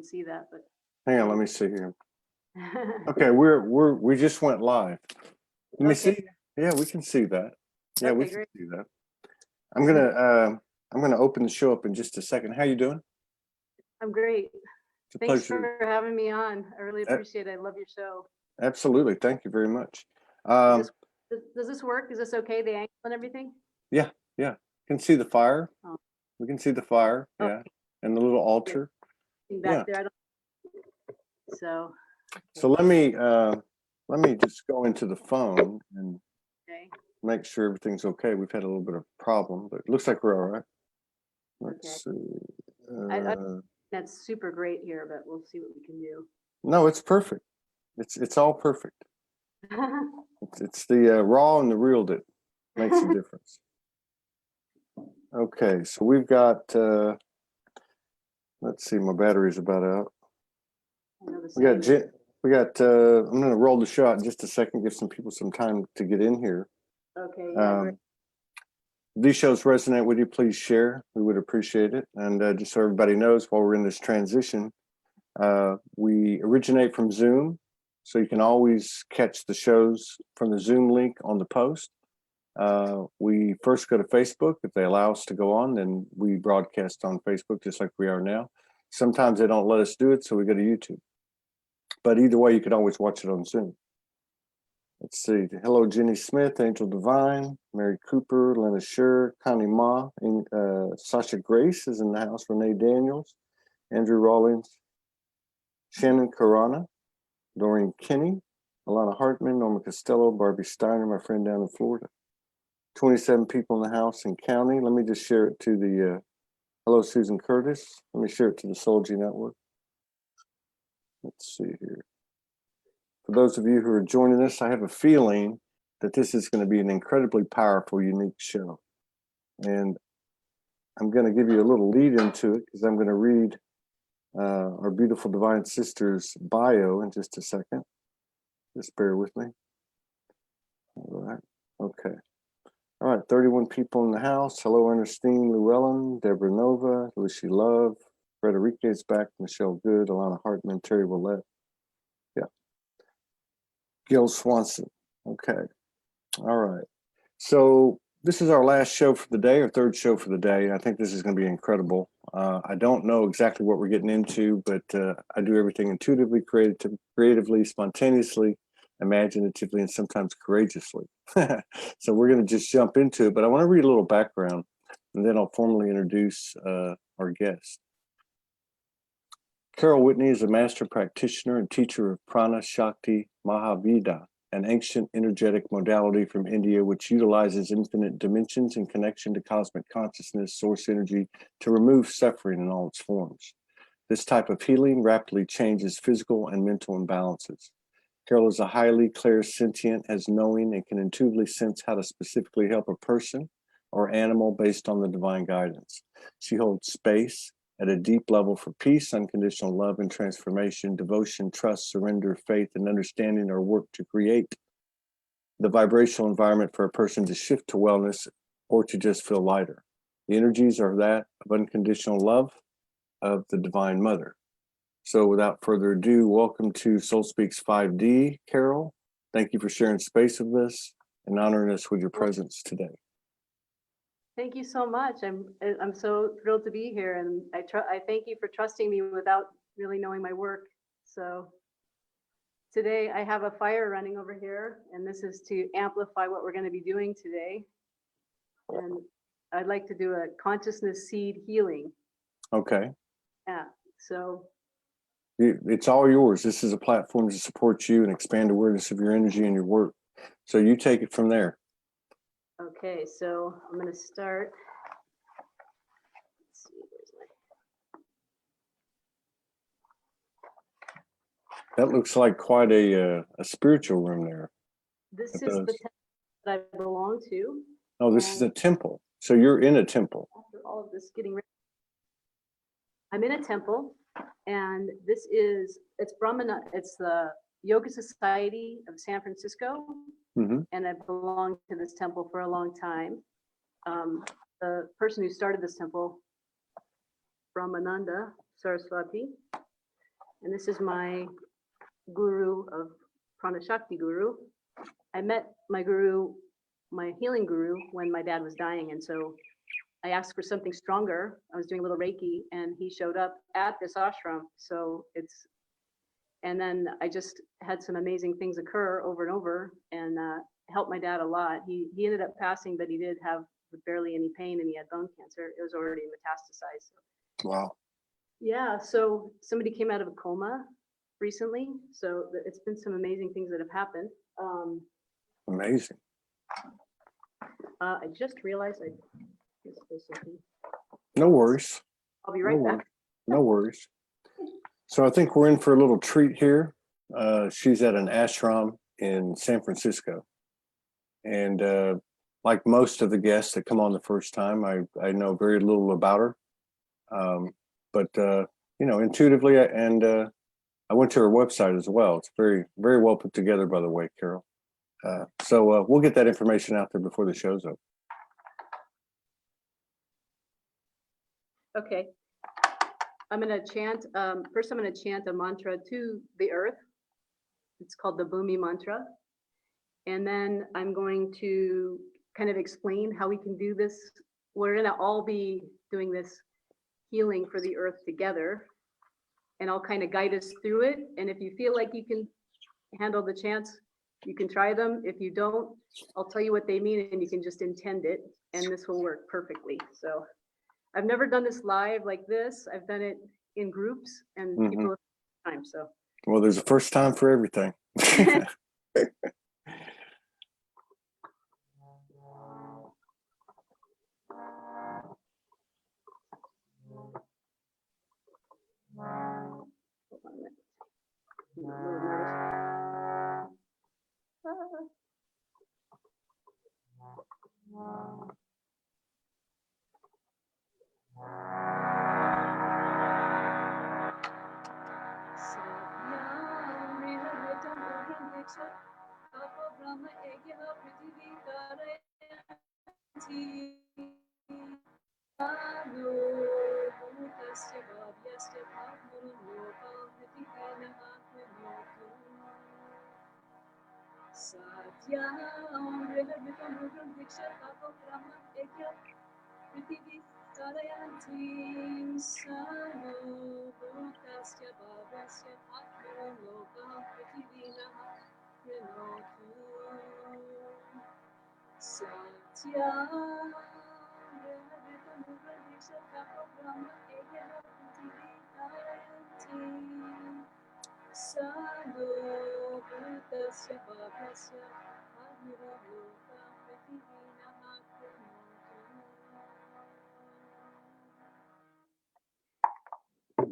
can see that, but hang on, let me see here. Okay, we just went live. Let me see. Yeah, we can see that. Yeah, we can see that. I'm gonna open the show up in just a second. How you doing? I'm great. It's a Thanks pleasure. for having me on. I really appreciate it. I love your show. Absolutely. Thank you very much. Does this work? Is this okay? The angle and everything? Yeah. You can see the fire. Oh. We can see the fire. Yeah. Okay. And the little altar. Back there, I don't. So let me just go into the phone and make sure everything's okay. We've had a little bit of a problem, but it looks like we're all right. Let's see. That's super great here, but we'll see what we can do. No, it's perfect. It's all perfect. It's the raw and the real that makes a difference. Okay, so we've got. Let's see, my battery's about out. We got. I'm going to roll the show out in just a second. Give some people some time to get in here. Okay. If these shows resonate with you, please share. We would appreciate it. And just so everybody knows, while we're in this transition, we originate from Zoom, so you can always catch the shows from the Zoom link on the post. We first go to Facebook. If they allow us to go on, then we broadcast on Facebook just like we are now. Sometimes they don't let us do it, so we go to YouTube. But either way, you can always watch it on Zoom. Let's see. Hello, Jenny Smith, Angel Divine, Mary Cooper, Lena Scher, Connie Ma, and, Sasha Grace is in the house, Renee Daniels, Andrew Rawlings, Shannon Karana, Doreen Kinney, Alana Hartman, Norma Costello, Barbie Steiner, my friend down in Florida. 27 people in the house and counting. Let me just share it to the, hello, Susan Curtis. Let me share it to the Soul G Network. Let's see here. For those of you who are joining us, I have a feeling that this is going to be an incredibly powerful, unique show. And I'm going to give you a little lead into it because I'm going to read our beautiful divine sister's bio in just a second. Just bear with me. All right. Okay. All right. 31 people in the house. Hello, Ernestine Llewellyn, Deborah Nova, Lucy Love, Frederica is back, Michelle Good, Alana Hartman, Terry Willette. Yeah. Gil Swanson. Okay. All right. So this is our last show for the day, or third show for the day. I think this is going to be incredible. I don't know exactly what we're getting into, but I do everything intuitively, creatively, spontaneously, imaginatively, and sometimes courageously. So we're going to just jump into it, but I want to read a little background, and then I'll formally introduce our guest. Carol Whitney is a master practitioner and teacher of Pranashakthi Mahavidya, an ancient energetic modality from India which utilizes infinite dimensions in connection to cosmic consciousness, source energy, to remove suffering in all its forms. This type of healing rapidly changes physical and mental imbalances. Carol is a highly clairsentient, has knowing, and can intuitively sense how to specifically help a person or animal based on the divine guidance. She holds space at a deep level for peace, unconditional love and transformation, devotion, trust, surrender, faith, and understanding are work to create the vibrational environment for a person to shift to wellness or to just feel lighter. The energies are that of unconditional love of the Divine Mother. So without further ado, welcome to Soul Speaks 5D, Carol. Thank you for sharing space with us and honoring us with your presence today. Thank you so much. I'm so thrilled to be here, and I thank you for trusting me without really knowing my work. So today I have a fire running over here, and this is to amplify what we're going to be doing today. And I'd like to do a consciousness seed healing. Okay. Yeah. So it's all yours. This is a platform to support you and expand awareness of your energy and your work. So you take it from there. Okay, so I'm going to start. Let's see, that looks like quite a spiritual room there. This is the temple that I belong to. Oh, this is a temple. So you're in a temple. After all of this getting ready, I'm in a temple, and this is, it's the Yoga Society of San Francisco. Mm-hmm. And I've belonged to this temple for a long time. The person who started this temple, Brahmananda Saraswati, And this is my guru of Pranashakthi guru. I met my guru, my healing guru, when my dad was dying. And so I asked for something stronger. I was doing a little Reiki and he showed up at this ashram. So and then I just had some amazing things occur over and over and helped my dad a lot. He ended up passing, but he did have barely any pain and he had bone cancer. It was already metastasized. Wow. Yeah, so somebody came out of a coma recently. So it's been some amazing things that have happened. Amazing. I just realized I missed something. No worries. I'll be right back. No worries. So I think we're in for a little treat here. She's at an ashram in San Francisco. And like most of the guests that come on the first time, I know very little about her. But you know, intuitively, and I went to her website as well. It's very, very well put together, by the way, Carol. So we'll get that information out there before the show's over. Okay. I'm going to chant, first I'm going to chant a mantra to the earth. It's called the Bhumi mantra. And then I'm going to kind of explain how we can do this. We're going to all be doing this healing for the earth together. And I'll kind of guide us through it. And if you feel like you can handle the chants, you can try them. If you don't, I'll tell you what they mean and you can just intend it. And this will work perfectly. So I've never done this live like this. I've done it in groups and people have time. So well, there's a first time for everything.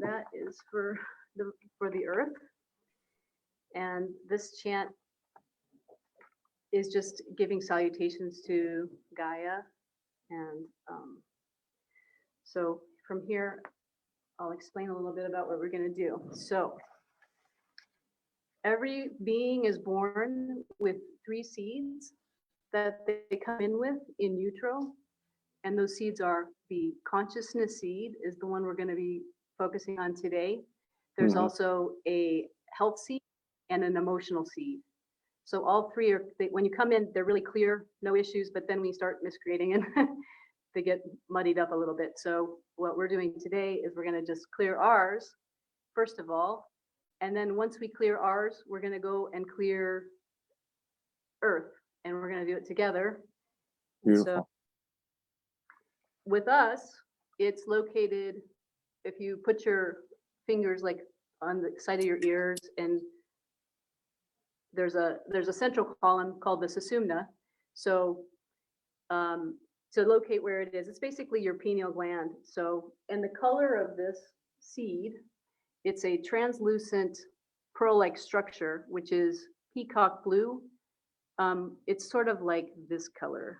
That is for the earth. And this chant is just giving salutations to Gaia. And so from here, I'll explain a little bit about what we're going to do. So every being is born with 3 seeds that they come in with in utero. And those seeds are the consciousness seed is the one we're going to be focusing on today. There's also a health seed and an emotional seed. So all 3 are, when you come in, they're really clear, no issues, but then when you start miscreating and they get muddied up a little bit. So what we're doing today is we're going to just clear ours, first of all. And then once we clear ours, we're going to go and clear Earth. And we're going to do it together. Beautiful. So with us, it's located, if you put your fingers like on the side of your ears, and there's a central column called the Sushumna. So to locate where it is, it's basically your pineal gland. So, and the color of this seed, it's a translucent pearl-like structure, which is peacock blue. It's sort of like this color.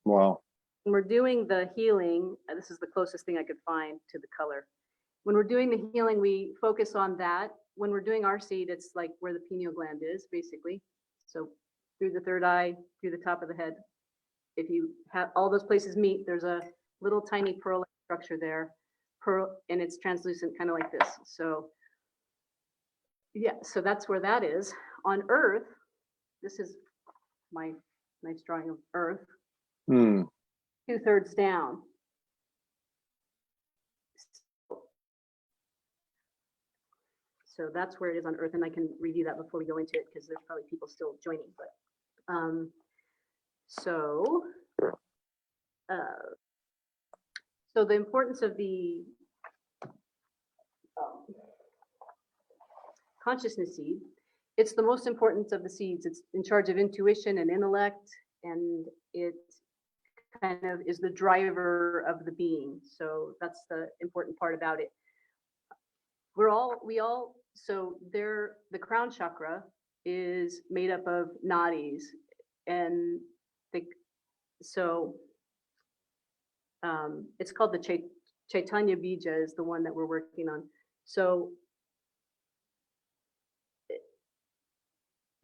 Wow. When we're doing the healing, this is the closest thing I could find to the color. When we're doing the healing, we focus on that. When we're doing our seed, it's like where the pineal gland is, basically. So through the third eye, through the top of the head. If you have all those places meet, there's a little tiny pearl structure there. Pearl, and it's translucent, kind of like this. So Yeah, so that's where that is. On Earth, this is my nice drawing of Earth, Hmm. 2/3 down. So that's where it is on Earth, and I can review that before we go into it because there's probably people still joining. But so the importance of the consciousness seed, it's the most important of the seeds. It's in charge of intuition and intellect, and it kind of is the driver of the being. So that's the important part about it. So the crown chakra is made up of nadis, and it's called the Chaitanya Bija is the one that we're working on. So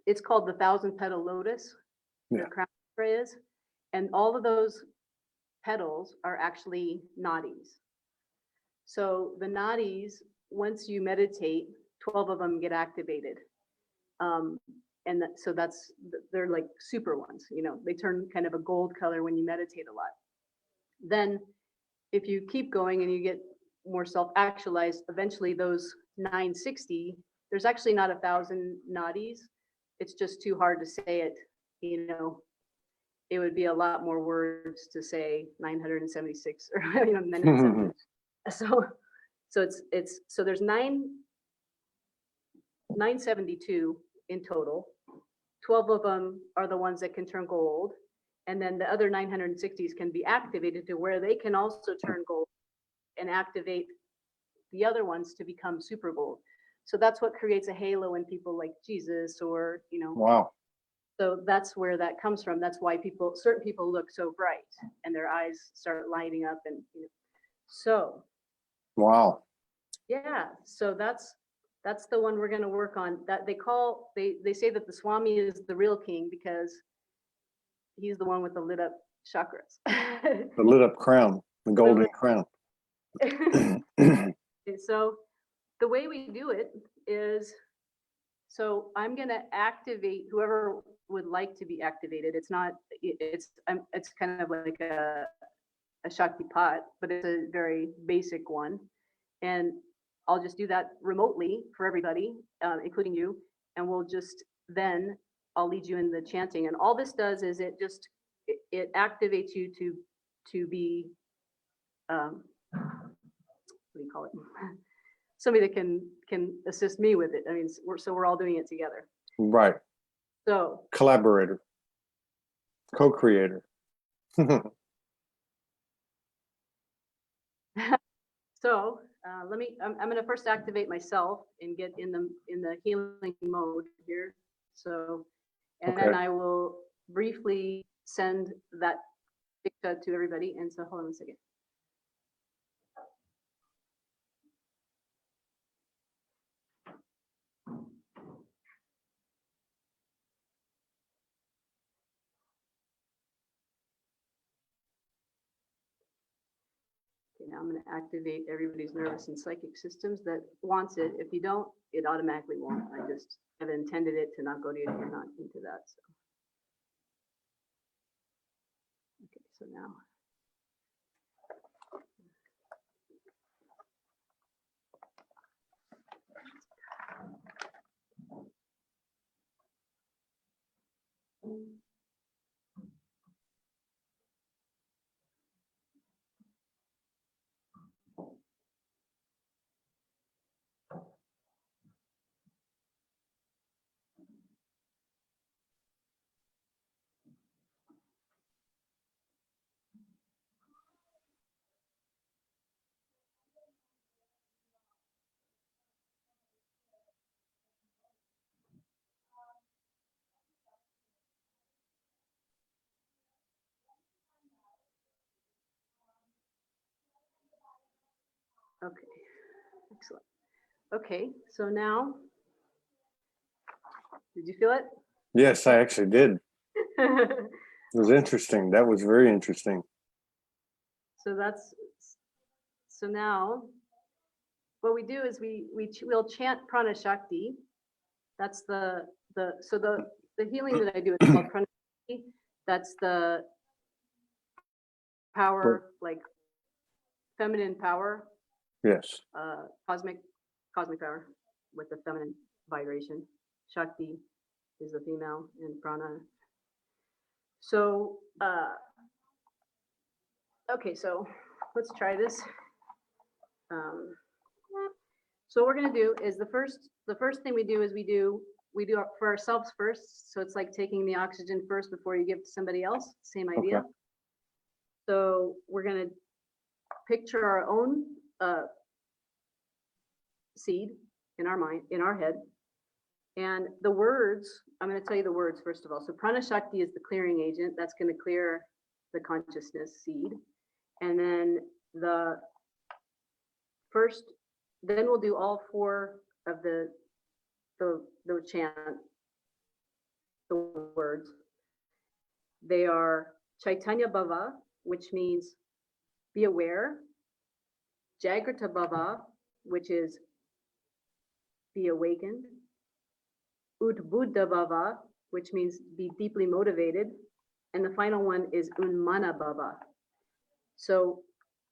it's called the 1,000-petal lotus. Yeah. The crown chakra is, and all of those petals are actually nadis. So the nadis, once you meditate, 12 of them get activated. So they're like super ones, they turn kind of a gold color when you meditate a lot. Then if you keep going and you get more self-actualized, eventually those 960, there's actually not 1,000 nadis. It's just too hard to say it, it would be a lot more words to say 976 or 970. So there's 972 in total. 12 of them are the ones that can turn gold, and then the other 960s can be activated to where they can also turn gold and activate the other ones to become super gold. So that's what creates a halo in people like Jesus, or Wow. So that's where that comes from. That's why certain people look so bright and their eyes start lighting up, and so. Wow. Yeah, so that's the one we're going to work on. That they say that the Swami is the real king because he's the one with the lit up chakras. The lit up crown, the golden crown. So the way we do it is, so I'm going to activate whoever would like to be activated. It's kind of like a Shaktipat, but it's a very basic one. And I'll just do that remotely for everybody, including you. And I'll lead you in the chanting. And all this does is it activates you to be, what do you call it? Somebody that can assist me with it. I mean, we're all doing it together. Right. So collaborator, co-creator. So I'm going to first activate myself and get in the healing mode here. So, and then I will briefly send that picture to everybody. And so hold on a second. Okay, now I'm going to activate everybody's nervous and psychic systems that wants it. If you don't, it automatically won't. I just have intended it to not go to you if you're not into that. So. Okay, so now. Okay, excellent. Okay, so now, did you feel it? Yes, I actually did. It was interesting. That was very interesting. So now what we do is we'll chant Pranashakti, That's the healing that I do is called Pranashakthi. That's the power, like feminine power. Yes. Cosmic power with the feminine vibration. Shakti is the female and prana. So, okay, so let's try this. So what we're gonna do is the first thing we do is we do it for ourselves first. So it's like taking the oxygen first before you give to somebody else. Same idea. Okay. So we're gonna picture our own seed in our mind, in our head. And the words, I'm going to tell you the words first of all. So Pranashakthi is the clearing agent. That's going to clear the consciousness seed. And then then we'll do all four of the chant, the words. They are Chaytanyabhava, which means be aware. Jagratabhava, which is be awakened. Udbuddhabhava, which means be deeply motivated. And the final one is Unmanabhava. So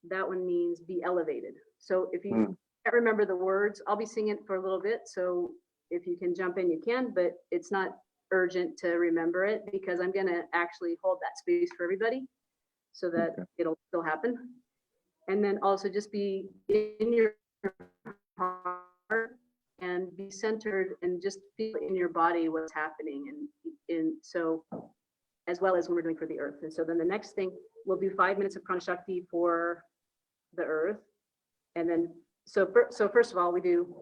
that one means be elevated. So if you can't remember the words, I'll be singing it for a little bit. So if you can jump in, you can, but it's not urgent to remember it because I'm going to actually hold that space for everybody so that it'll still happen. And then also just be in your heart and be centered and just feel in your body what's happening. And so, as well as when we're doing for the earth. And so then the next thing, we'll do 5 minutes of Pranashakthi for the earth. And then, so first of all, we do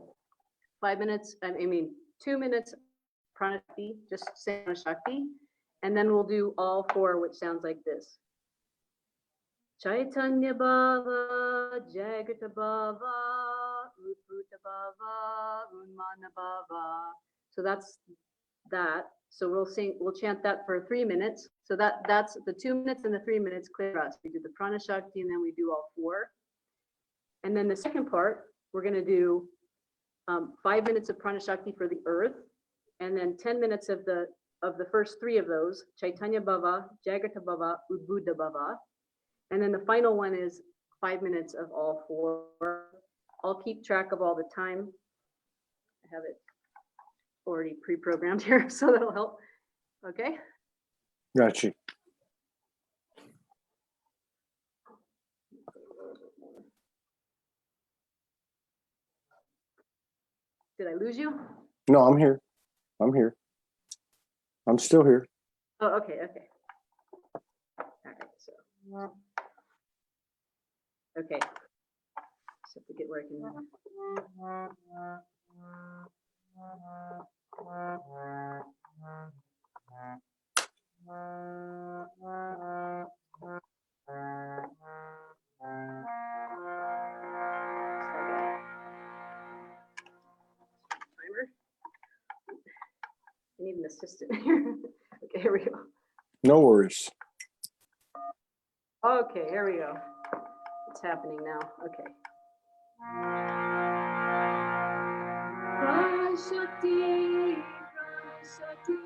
5 minutes, 2 minutes Pranashakthi, just say Pranashakthi. And then we'll do all four, which sounds like this. Chaytanyabhava, Jagratabhava, Udbuddhabhava, Unmanabhava. So that's that. So we'll chant that for 3 minutes. So that's the 2 minutes and the 3 minutes clear us. We do the Pranashakthi and then we do all four. And then the second part, we're going to do 5 minutes of Pranashakthi for the earth, and then 10 minutes of the first three of those, Chaytanyabhava, Jagratabhava, Udbuddhabhava. And then the final one is 5 minutes of all four. I'll keep track of all the time. I have it already pre-programmed here, so that'll help. Okay. Gotcha. Did I lose you? No, I'm here. I'm here. I'm still here. Oh, okay. All right, so. Okay. So to get where I can. Timer. I need an assistant here. Okay, here we go. No worries. Okay, here we go. It's happening now. Okay. Pranashakthi, Pranashakthi,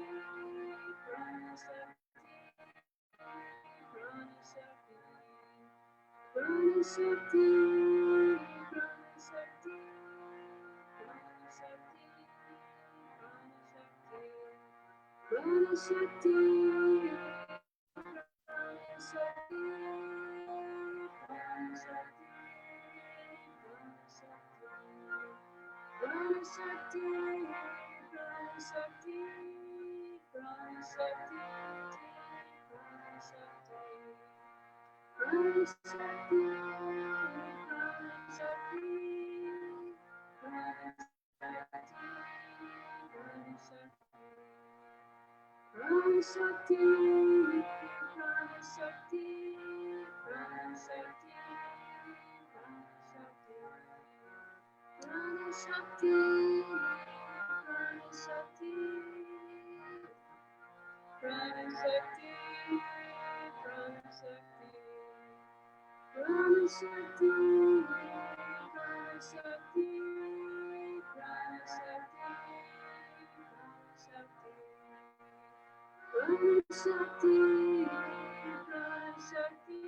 Pranashakthi, Pranashakthi, Pranashakthi, Pranashakthi, Pranashakthi, Pranashakthi, Pranashakthi, Pranashakthi, Pranashakthi, Pranashakthi, Pranashakthi, Pranashakthi, Pranashakthi, Pranashakthi, Pranashakthi,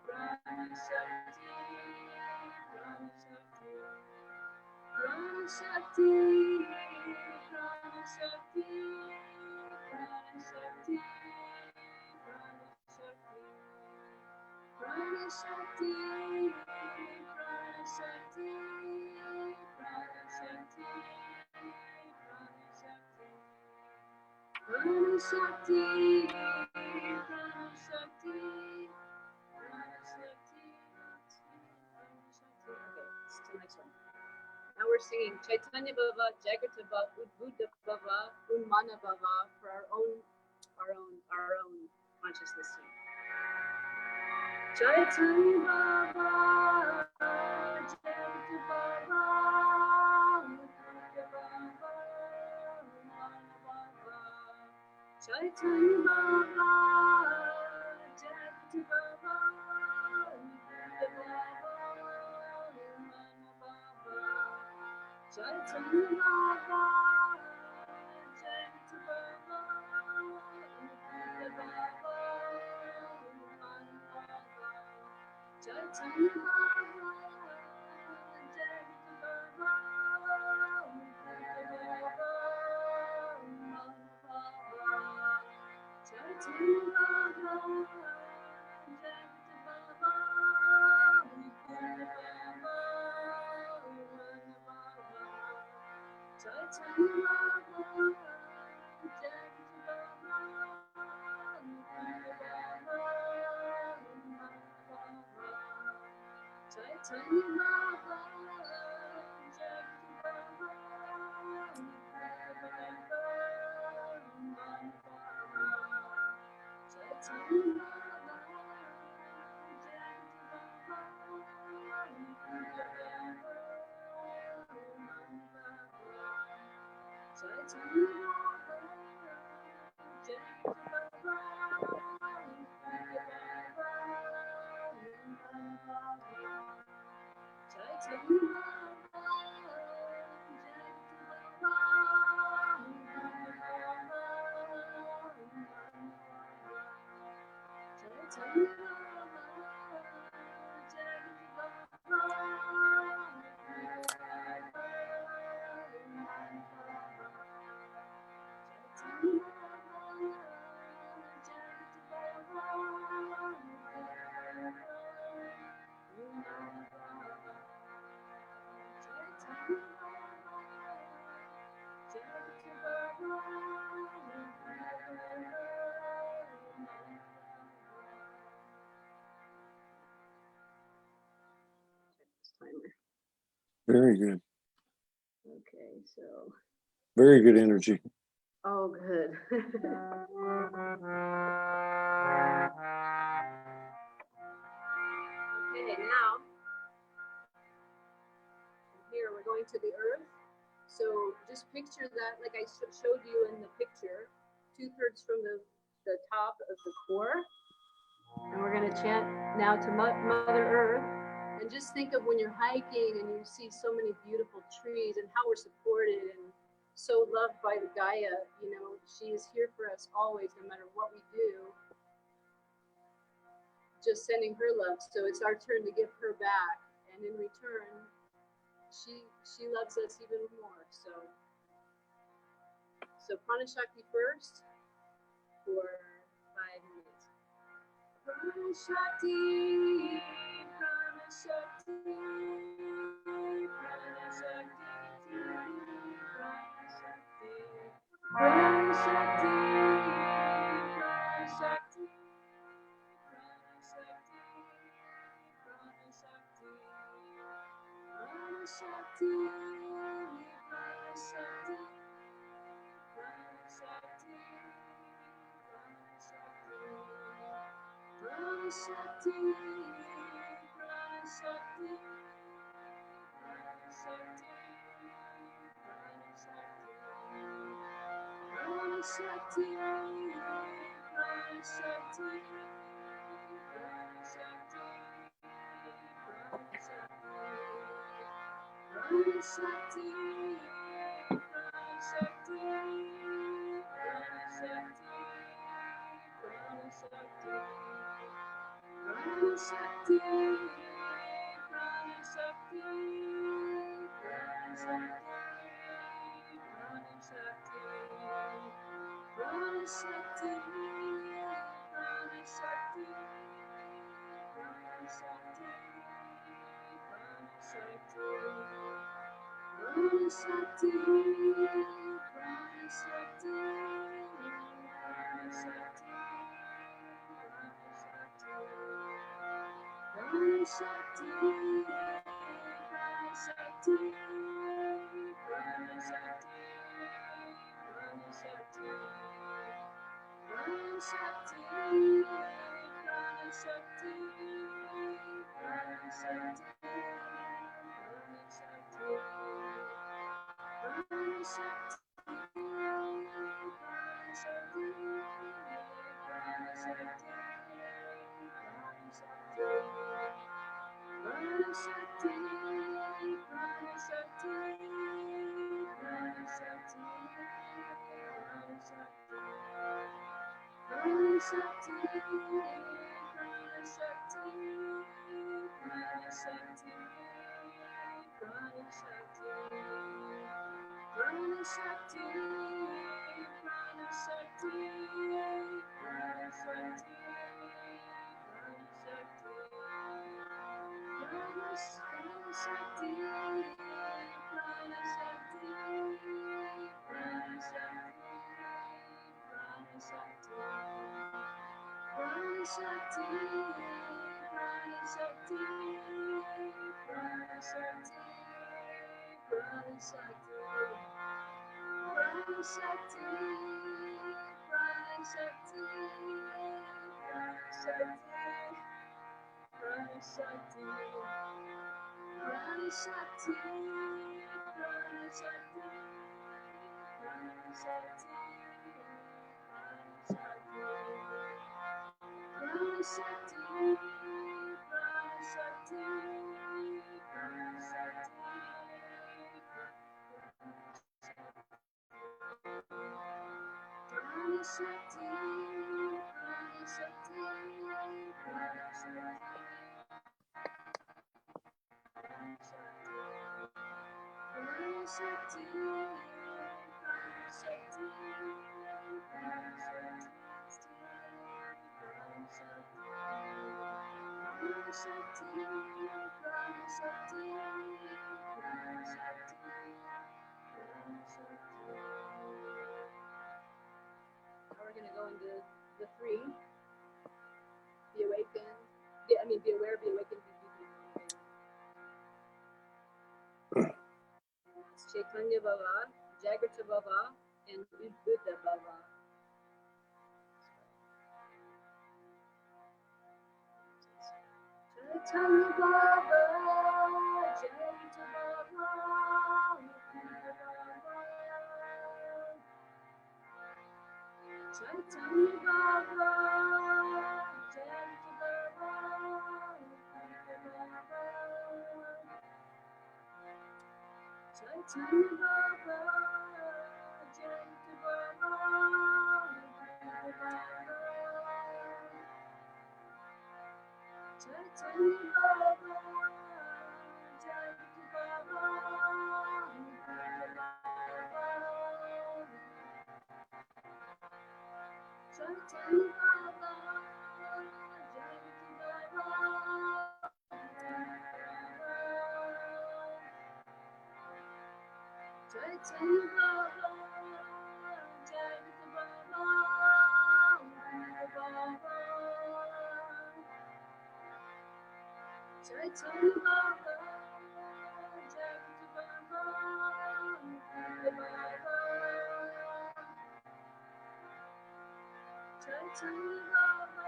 Pranashakthi, Pranashakthi, Pranashakti, Pranashakti, Pranashakti, Pranashakti, Pranashakti, Pranashakti, Pranashakti, Pranashakti, Pranashakti, Pranashakti. Okay, it's the next one. Now we're singing Chaytanyabhava, Jagratabhava, Udbuddhabhava, Unmanabhava for our own consciousness. Chaytanyabhava, Jagratabhava, Udbuddhabhava, Unmanabhava. Chaytanyabhava, Jagratabhava, Udbuddhabhava, Unmanabhava. Chaitanyabhava, Jagratabhava, Udbuddhabhava, Unmanabhava. Chaitanyabhava, Jagratabhava, Udbuddhabhava, Unmanabhava. Chaitanyabhava, Jagratabhava, Udbuddhabhava, Chaitanyabhava, Very good. Okay, so. Very good energy. Oh, good. Okay, now, here we're going to the earth. So just picture that, like I showed you in the picture, 2/3 from the top of the core. And we're going to chant now to Mother Earth. And just think of when you're hiking and you see so many beautiful trees and how we're supported and so loved by the Gaia. You know, she is here for us always, no matter what we do. Just sending her love. So it's our turn to give her back. And in return, she loves us even more. So Pranashakti first for 5 minutes. Pranashakti, Pranashakti, Pranashakti, Pranashakti, Pranashakti, Pranashakti, Pranashakti, Pranashakti, Pranashakti, Pranashakti, Pranashakti, Pranashakti, Pranashakti, Pranashakti, Pranashakti, Pranashakti, Pranashakti, Pranashakti, Pranashakti, Pranashakti, Pranashakti, Pranashakti, Pranashakti, Pranashakti, Pranashakti, Pranashakti, Pranashakti, Pranashakti, Pranashakti, Pranashakti, Pranashakti, We're going to go into the three. Be awakened. Be aware, be awakened, be deeply motivated. Chaytanyabhava, Jagratabhava, and Udbuddhabhava. Chaytanyabhava, Jagratabhava, Udbuddhabhava. Chaytanyabhava, Jagratabhava, Udbuddhabhava. Chaitanya-bhava, Jagratabhava, Udbuddhabhava. Chaitanya-bhava, Jagratabhava, Udbuddhabhava. Chaitanya-bhava, Jagratabhava, Chaitanya-bhava, Jagratabhava, Udbuddhabhava. Chaitanya-bhava,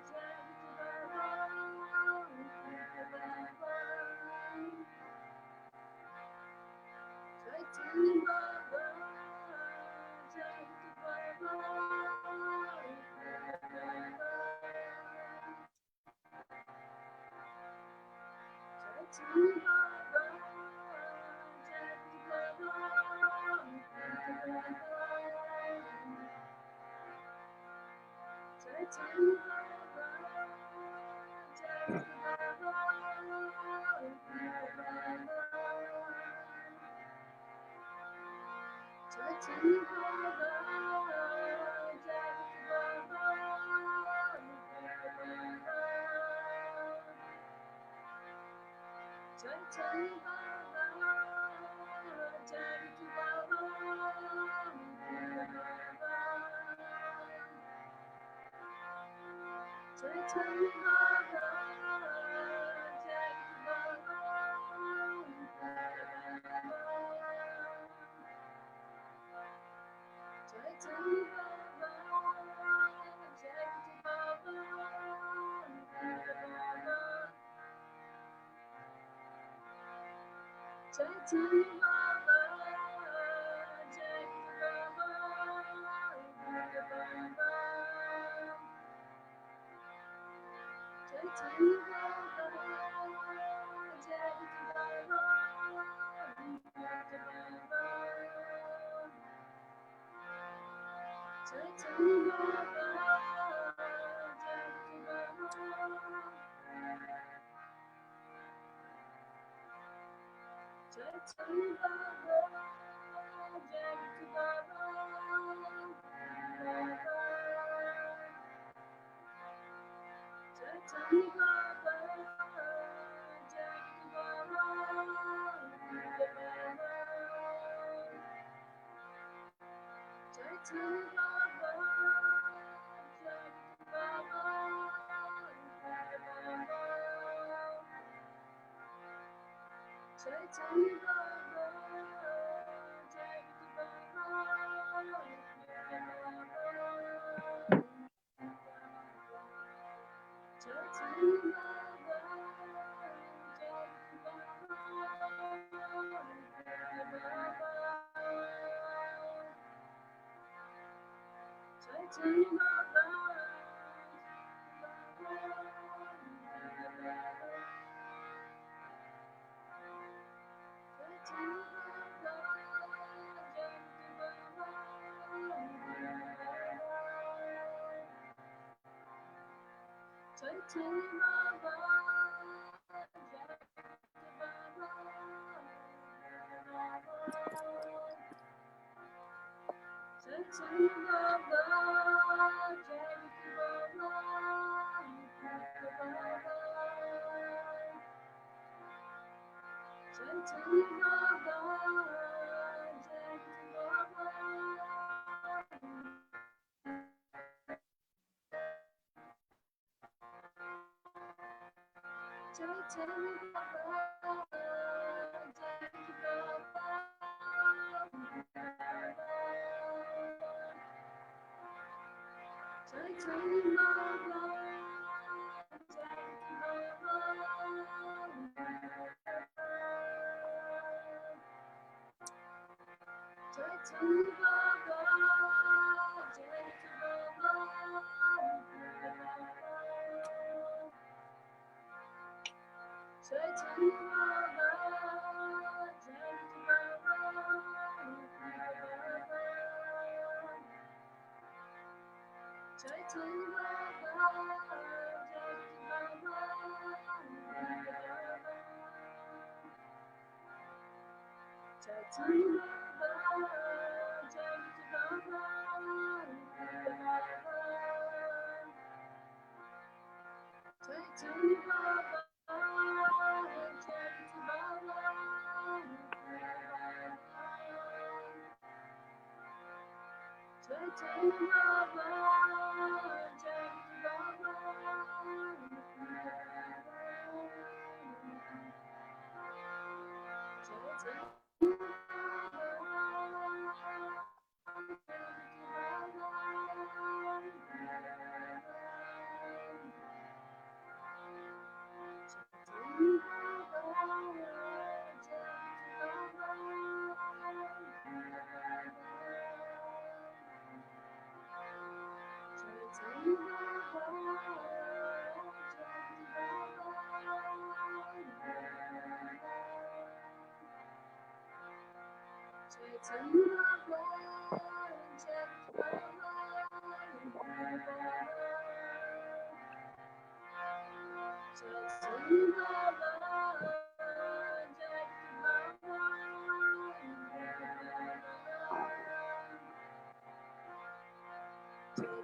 Jagratabhava, Udbuddhabhava. Chaitanya-bhava, Chaitanya-bhava,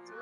Now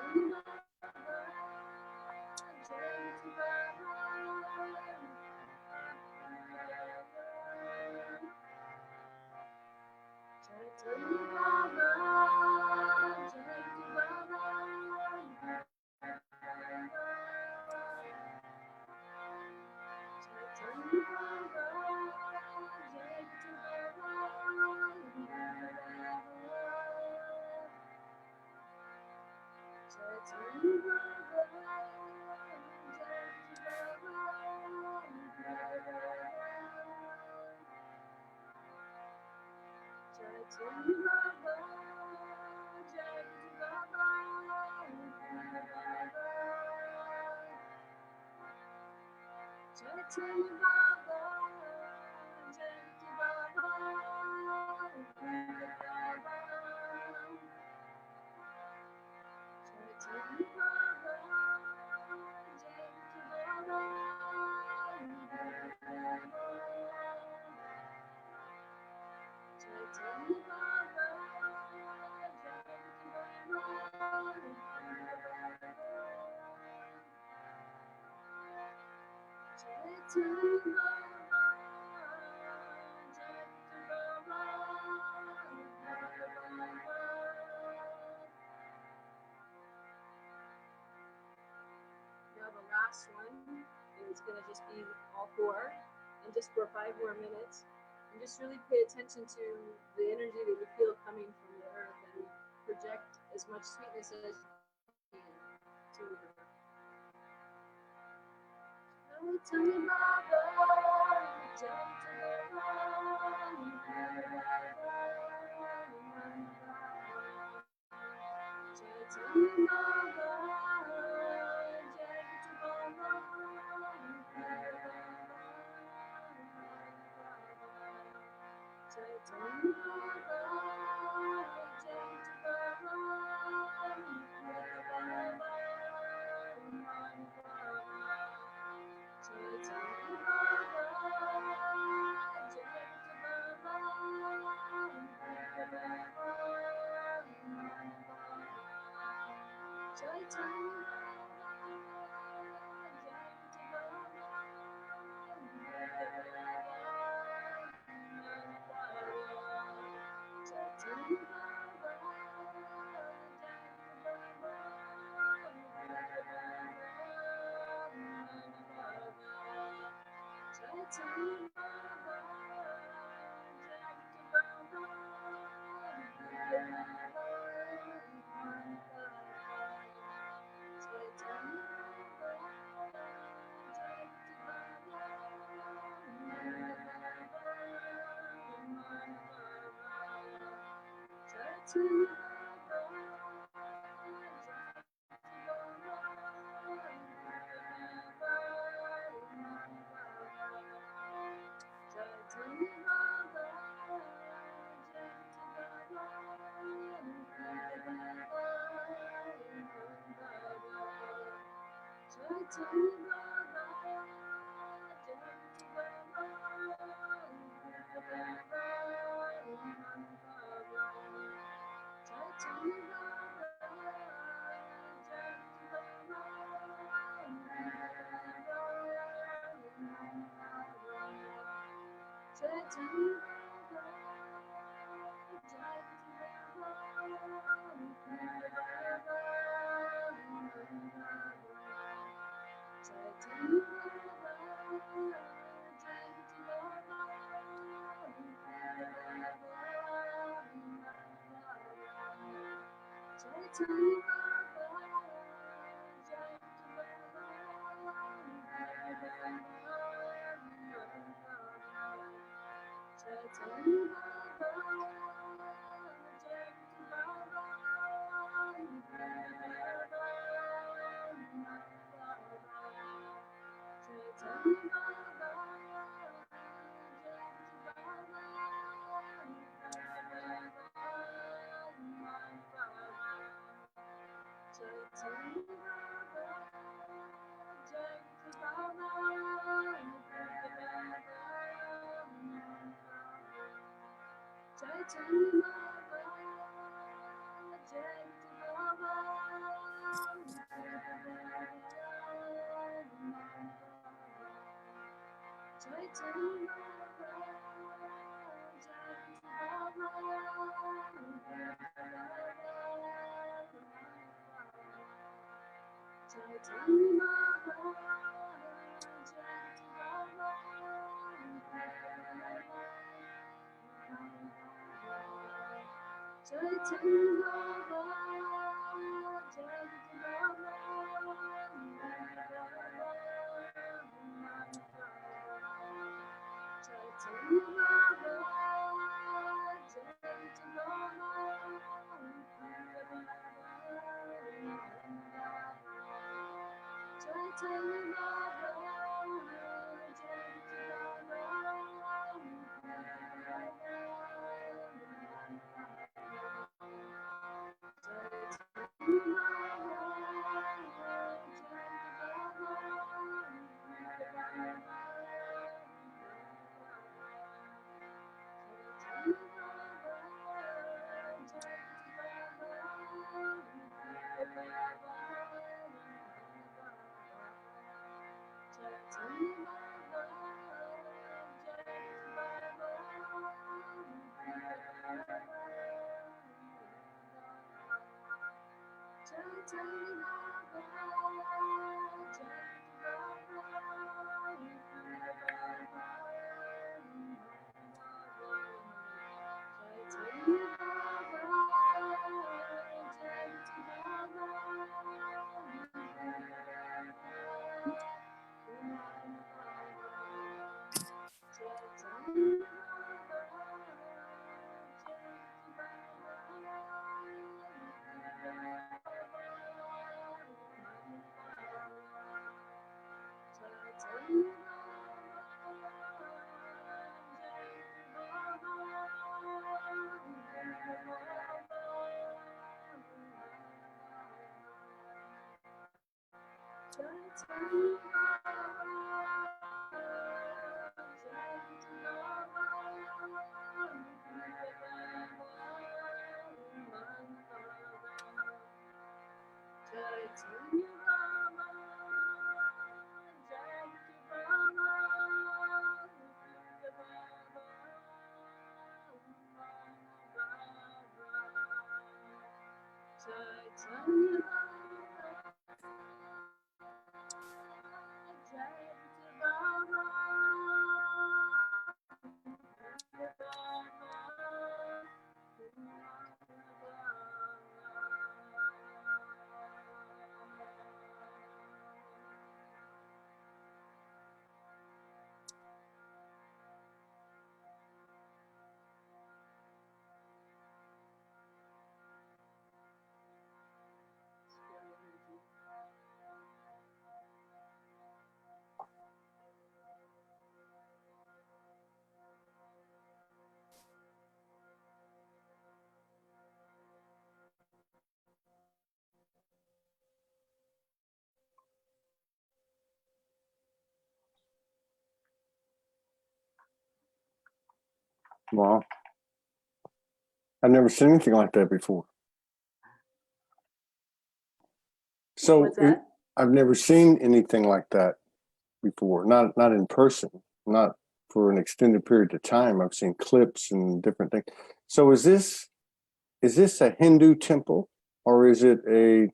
the last one is going to just be all four, and just for 5 more minutes, and just really pay attention to the energy that you feel coming from the earth, and project as much sweetness as you can to the earth. Wow. I've never seen anything like that before. So What's that? I've never seen anything like that before. Not in person, not for an extended period of time. I've seen clips and different things. So is this a Hindu temple or is it a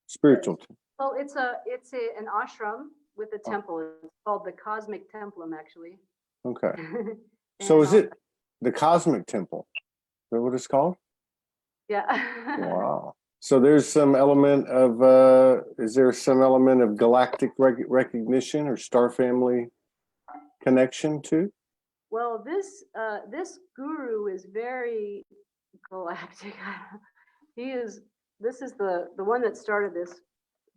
spiritual temple? Well, it's an ashram with a temple. It's called the Cosmic Templum, actually. Okay. So is it the Cosmic Temple? Is that what it's called? Yeah. Wow. So there's some element of is there some element of galactic recognition or star family connection too? Well, this guru is very galactic. This is the one that started this,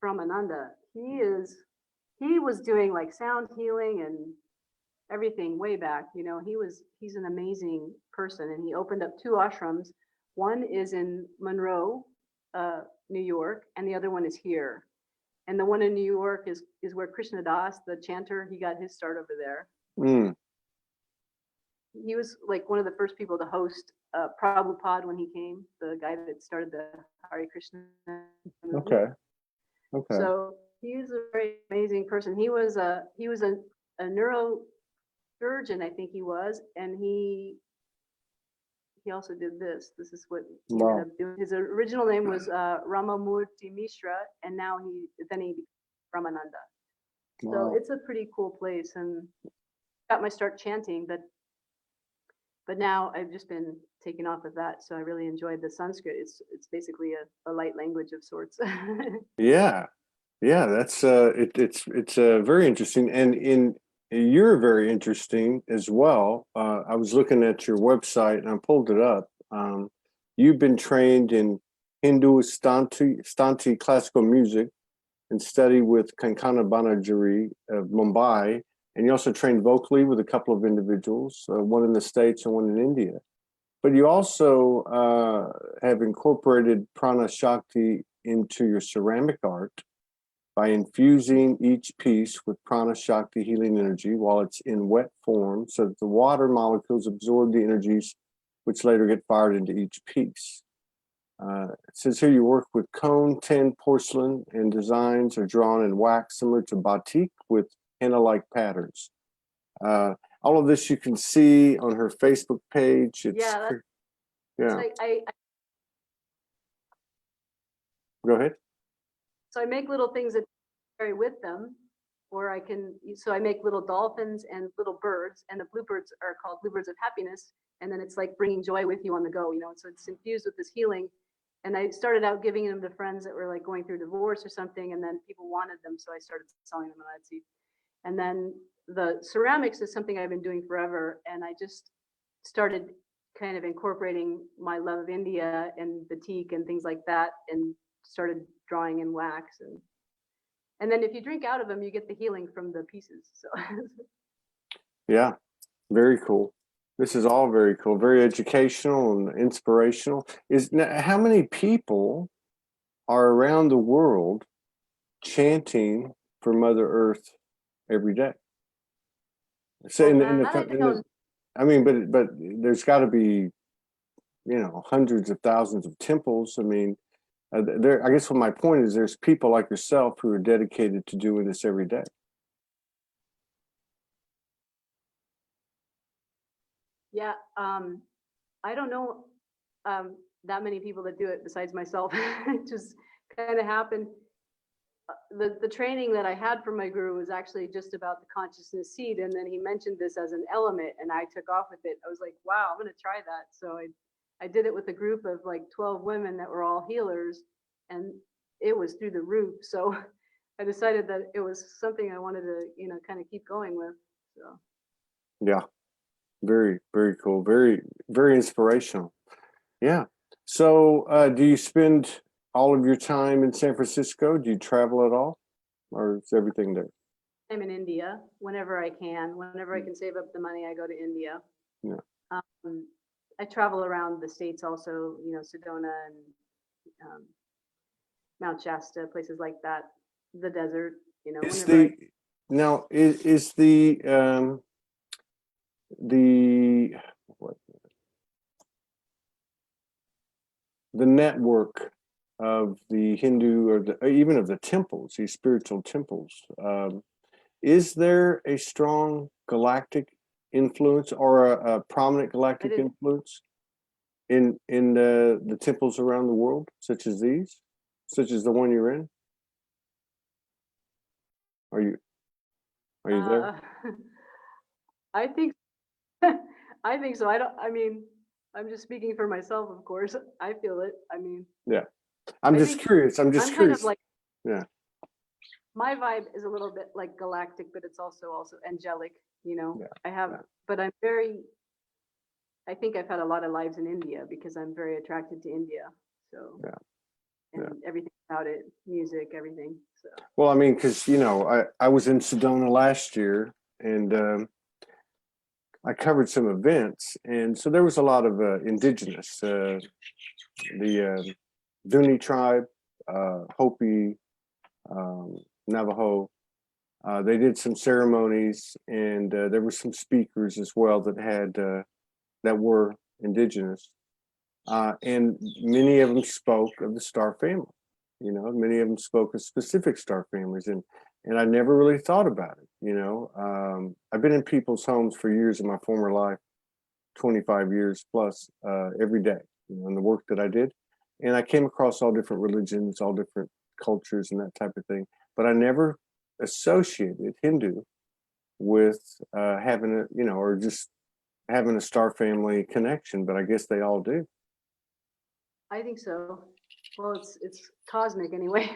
Brahmananda. He was doing like sound healing and everything way back. You know, he's an amazing person, and he opened up two ashrams. One is in Monroe, New York, and the other one is here. And the one in New York is where Krishna Das, the chanter, he got his start over there. Mm. He was like one of the first people to host Prabhupada when he came, the guy that started the Hare Krishna movement. Okay. Okay. So he's a very amazing person. He was a a neurosurgeon, I think he was, and he also did this. This is what he ended up doing. His original name was Ramamurti Mishra, and now he became Ramananda. So it's a pretty cool place, and got my start chanting, but now I've just been taken off of that. So I really enjoyed the Sanskrit. It's basically a light language of sorts. Yeah, that's it's very interesting, and you're very interesting as well. I was looking at your website and I pulled it up. You've been trained in Hindu Stanti classical music and study with Kankana Banerjee of Mumbai, and you also trained vocally with a couple of individuals, one in the States and one in India. But you also have incorporated Pranashakti into your ceramic art by infusing each piece with Pranashakti healing energy while it's in wet form, so that the water molecules absorb the energies which later get fired into each piece. It says here you work with cone, tin, porcelain, and designs are drawn in wax similar to batik with henna-like patterns. All of this you can see on her Facebook page. It's, yeah. Go ahead. So I make little things that carry with them, or so I make little dolphins and little birds, and the bluebirds are called bluebirds of happiness. And then it's like bringing joy with you on the go, so it's infused with this healing. And I started out giving them to friends that were like going through divorce or something, and then people wanted them, so I started selling them on Etsy. And then the ceramics is something I've been doing forever, and I just started kind of incorporating my love of India and batik and things like that, and started drawing in wax. And then if you drink out of them, you get the healing from the pieces. So yeah, very cool. This is all very cool, very educational and inspirational. How many people are around the world chanting for Mother Earth every day? So I mean, but there's got to be, hundreds of thousands of temples. I mean, I guess what my point is, there's people like yourself who are dedicated to doing this every day. Yeah, I don't know that many people that do it besides myself. It just kind of happened. The training that I had from my guru was actually just about the consciousness seed, and then he mentioned this as an element, and I took off with it. I was like, wow, I'm going to try that. So I did it with a group of like 12 women that were all healers, and it was through the roof. So I decided that it was something I wanted to, kind of keep going with. So yeah. Very, very cool. Very, very inspirational. Yeah. So do you spend all of your time in San Francisco? Do you travel at all? Or is everything there? I'm in India whenever I can. Whenever I can save up the money, I go to India. Yeah. I travel around the States also, Sedona and Mount Shasta, places like that. The desert, Now, is the network of the Hindu or even of the temples, these spiritual temples, is there a strong galactic influence or a prominent galactic influence in the temples around the world, such as the one you're in? Are you there? I think so. I'm just speaking for myself, of course. I feel it. Yeah. I'm just curious. Kind of like, yeah. My vibe is a little bit like galactic, but it's also angelic, but I think I've had a lot of lives in India because I'm very attracted to India. So everything about it, music, everything. So well, I mean, because I was in Sedona last year, and I covered some events, and so there was a lot of indigenous, the Duni tribe, Hopi, Navajo. They did some ceremonies, and there were some speakers as well that were indigenous, and many of them spoke of the star family. Many of them spoke of specific star families, and And I never really thought about it, you know. I've been in people's homes for years in my former life, 25 years plus, every day, you know, in the work that I did. And I came across all different religions, all different cultures and that type of thing. But I never associated Hindu with having a, you know, or just having a star family connection, but I guess they all do. I think so. Well, it's cosmic anyway.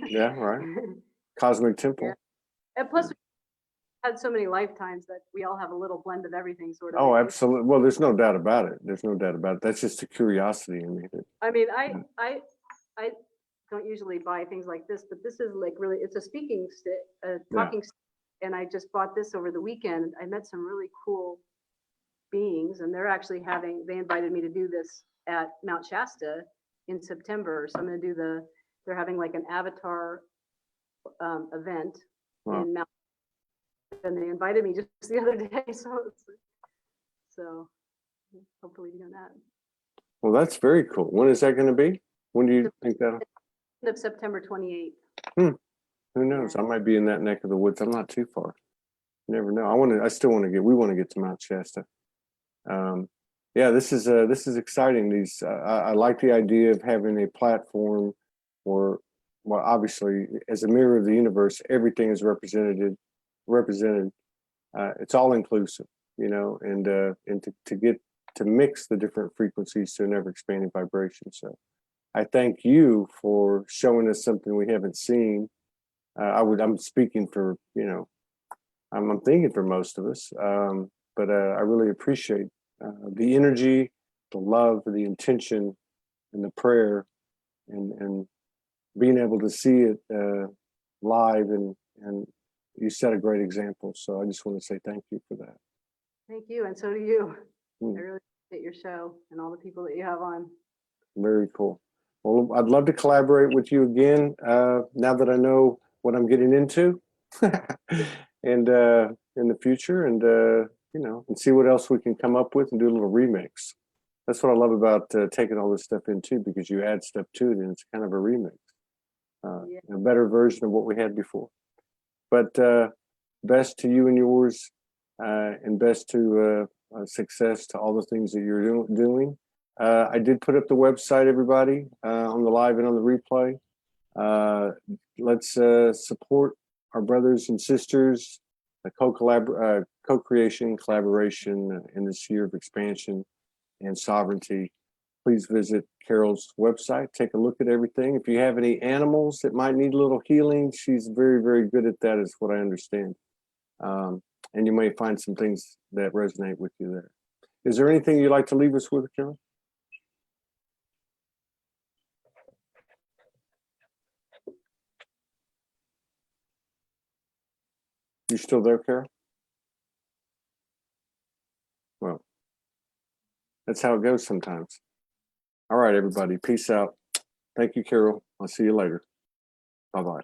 Yeah, right. Cosmic temple. Yeah. And plus, we had so many lifetimes that we all have a little blend of everything, sort of. Oh, absolutely. Well, there's no doubt about it. There's no doubt about it. That's just a curiosity in me. I mean, I don't usually buy things like this, but this is like really, it's a speaking stick, talking stick, and I just bought this over the weekend. I met some really cool beings, and they're actually they invited me to do this at Mount Shasta in September. So I'm going to do they're having like an avatar event in Mount, and they invited me just the other day. So hopefully doing that. Well, that's very cool. When is that going to be? When do you think that'll? End of September 28th. Who knows? I might be in that neck of the woods. I'm not too far. You never know. I still want to get. We want to get to Mount Shasta. Yeah, this is exciting. I like the idea of having a platform where, well, obviously, as a mirror of the universe, everything is represented. It's all inclusive, you know, and to get to mix the different frequencies to an ever expanding vibration. So I thank you for showing us something we haven't seen. I'm speaking for, you know, I'm thinking for most of us, but I really appreciate the energy, the love, the intention, and the prayer, and being able to see it live, and you set a great example. So I just want to say thank you for that. Thank you, and so do you. I really appreciate your show and all the people that you have on. Very cool. Well, I'd love to collaborate with you again now that I know what I'm getting into, and in the future, and you know, and see what else we can come up with and do a little remix. That's what I love about taking all this stuff in too, because you add stuff to it, and it's kind of a remix, a better version of what we had before. But best to you and yours, and best to success to all the things that you're doing. I did put up the website, everybody, on the live and on the replay. Let's support our brothers and sisters, co-creation, collaboration in this year of expansion and sovereignty. Please visit Carol's website. Take a look at everything. If you have any animals that might need a little healing, she's very, very good at that, is what I understand. And you may find some things that resonate with you there. Is there anything you'd like to leave us with, Carol? You still there, Carol? Well, that's how it goes sometimes. All right, everybody. Peace out. Thank you, Carol. I'll see you later. Bye-bye.